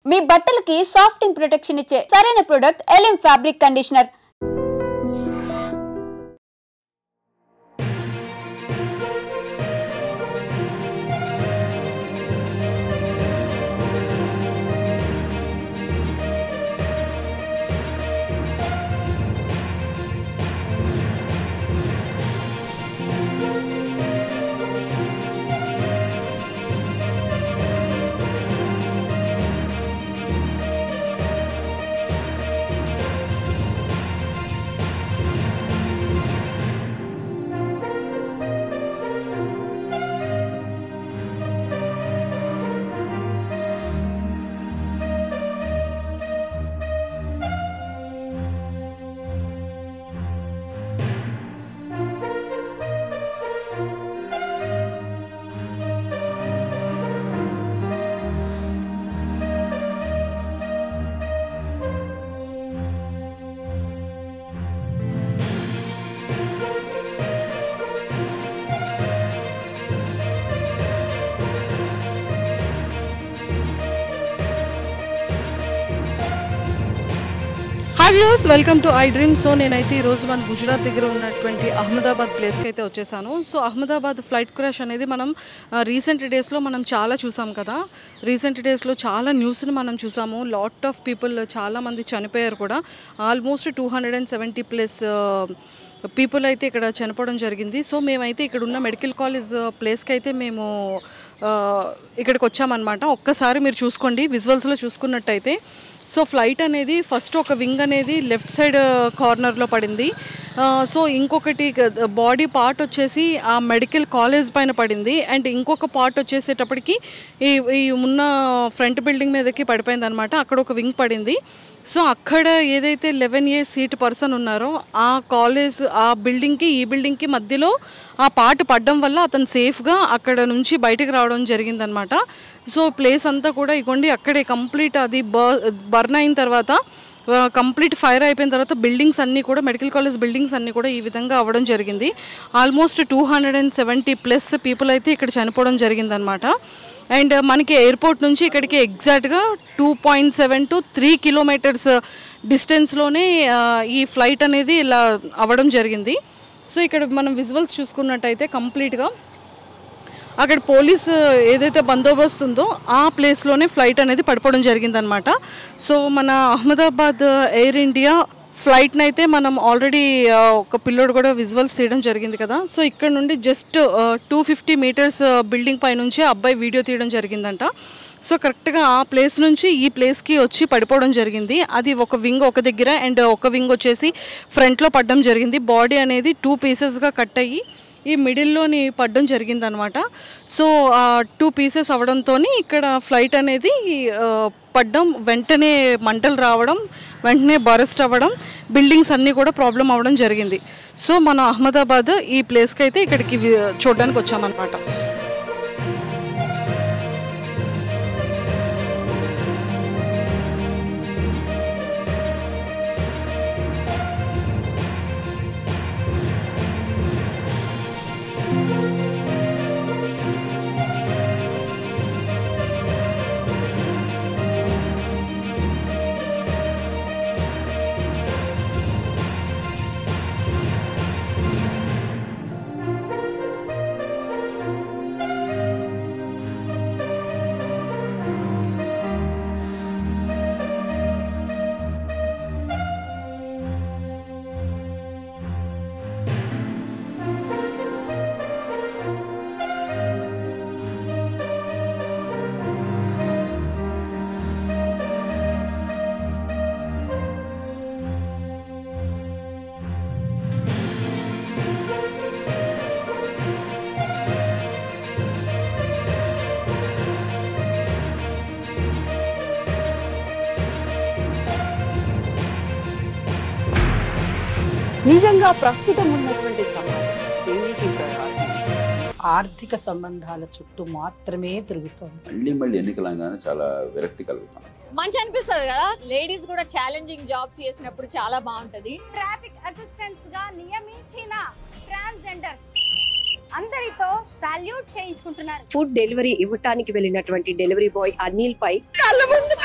మీ బట్టలకి సాఫ్టింగ్ ప్రొటెక్షన్ ఇచ్చే సరైన ప్రొడక్ట్ ఎలిమ్ fabric conditioner. Hi viewers, welcome to I dream. So నేనైతే ఈరోజు మన గుజరాత్ దగ్గర ఉన్నటువంటి అహ్మదాబాద్ ప్లేస్కి అయితే వచ్చేసాను. సో అహ్మదాబాద్ ఫ్లైట్ క్రాష్ అనేది మనం రీసెంట్ డేస్లో మనం చాలా చూసాం కదా. రీసెంట్ డేస్లో చాలా న్యూస్ని మనం చూసాము. లాట్ ఆఫ్ పీపుల్, చాలామంది చనిపోయారు కూడా. ఆల్మోస్ట్ 270+ పీపుల్ అయితే ఇక్కడ చనిపోవడం జరిగింది. సో మేమైతే ఇక్కడ ఉన్న మెడికల్ కాలేజ్ ప్లేస్కి అయితే మేము ఇక్కడికి వచ్చామన్నమాట. ఒక్కసారి మీరు చూసుకోండి, విజువల్స్లో చూసుకున్నట్టయితే. సో ఫ్లైట్ అనేది ఫస్ట్ ఒక వింగ్ అనేది లెఫ్ట్ సైడ్ కార్నర్లో పడింది. సో ఇంకొకటి బాడీ పార్ట్ వచ్చేసి ఆ మెడికల్ కాలేజ్ పైన పడింది. అండ్ ఇంకొక పార్ట్ వచ్చేసేటప్పటికి ఈ ఉన్న ఫ్రంట్ బిల్డింగ్ మీదకి పడిపోయింది అనమాట. అక్కడ ఒక వింగ్ పడింది. సో అక్కడ ఏదైతే 11A సీట్ పర్సన్ ఉన్నారో ఆ కాలేజ్, ఆ బిల్డింగ్కి ఈ బిల్డింగ్కి మధ్యలో ఆ పార్ట్ పడడం వల్ల అతను సేఫ్గా అక్కడ నుంచి బయటకు రావడం జరిగిందనమాట. సో ప్లేస్ అంతా కూడా ఇగోండి అక్కడే కంప్లీట్ అది బర్న్ అయిన తర్వాత, కంప్లీట్ ఫైర్ అయిపోయిన తర్వాత బిల్డింగ్స్ అన్నీ కూడా, మెడికల్ కాలేజ్ బిల్డింగ్స్ అన్నీ కూడా ఈ విధంగా అవ్వడం జరిగింది. ఆల్మోస్ట్ 270+ పీపుల్ అయితే ఇక్కడ చనిపోవడం జరిగిందనమాట. అండ్ మనకి ఎయిర్పోర్ట్ నుంచి ఇక్కడికి ఎగ్జాక్ట్గా 2.7 to 3 kilometers డిస్టెన్స్లోనే ఈ ఫ్లైట్ అనేది ఇలా అవ్వడం జరిగింది. సో ఇక్కడ మనం విజువల్స్ చూసుకున్నట్టయితే కంప్లీట్గా అక్కడ పోలీస్ ఏదైతే బందోబస్తు ఉందో ఆ ప్లేస్లోనే ఫ్లైట్ అనేది పడిపోవడం జరిగిందనమాట. సో మన అహ్మదాబాద్ ఎయిర్ ఇండియా ఫ్లైట్ని అయితే మనం ఆల్రెడీ ఒక పిల్లోడు కూడా విజువల్స్ తీయడం జరిగింది కదా. సో ఇక్కడ నుండి జస్ట్ 250 meters బిల్డింగ్ పై నుంచి అబ్బాయి వీడియో తీయడం జరిగిందంట. సో కరెక్ట్గా ఆ ప్లేస్ నుంచి ఈ ప్లేస్కి వచ్చి పడిపోవడం జరిగింది. అది ఒక వింగ్ ఒక దగ్గర అండ్ ఒక వింగ్ వచ్చేసి ఫ్రంట్లో పడడం జరిగింది. బాడీ అనేది 2 pieces కట్ అయ్యి ఈ మిడిల్లోని పడడం జరిగిందనమాట. సో 2 pieces అవ్వడంతో ఇక్కడ ఫ్లైట్ అనేది పడ్డం, వెంటనే మంటలు రావడం, వెంటనే బరస్ట్ అవ్వడం, బిల్డింగ్స్ అన్నీ కూడా ప్రాబ్లం అవ్వడం జరిగింది. సో మన అహ్మదాబాద్ ఈ ప్లేస్కి అయితే ఇక్కడికి చూడడానికి వచ్చామన్నమాట. నిజంగా ప్రస్తుతం ఉన్నటువంటి సమాజం దేనికి ఆర్థిక సంబంధాల చుట్టూ మాత్రమే తిరుగుతోంది. మళ్ళీ ఎన్నికలంగానే చాలా విరక్తి కలుగుతాను. మంచి అనిపిస్తుంది కదా. లేడీస్ కూడా ఛాలెంజింగ్ జాబ్స్ చేసినప్పుడు చాలా బాగుంటది. ట్రాఫిక్ అసిస్టెంట్స్ గా నియమించిన ట్రాన్స్జెండర్స్ అందరితో సాల్యూట్ చేయించుకుంటున్నారు. ఫుడ్ డెలివరీ ఇవ్వటానికి వెళ్ళినటువంటి డెలివరీ బాయ్ అనిల్ పై కళ్ళ ముందు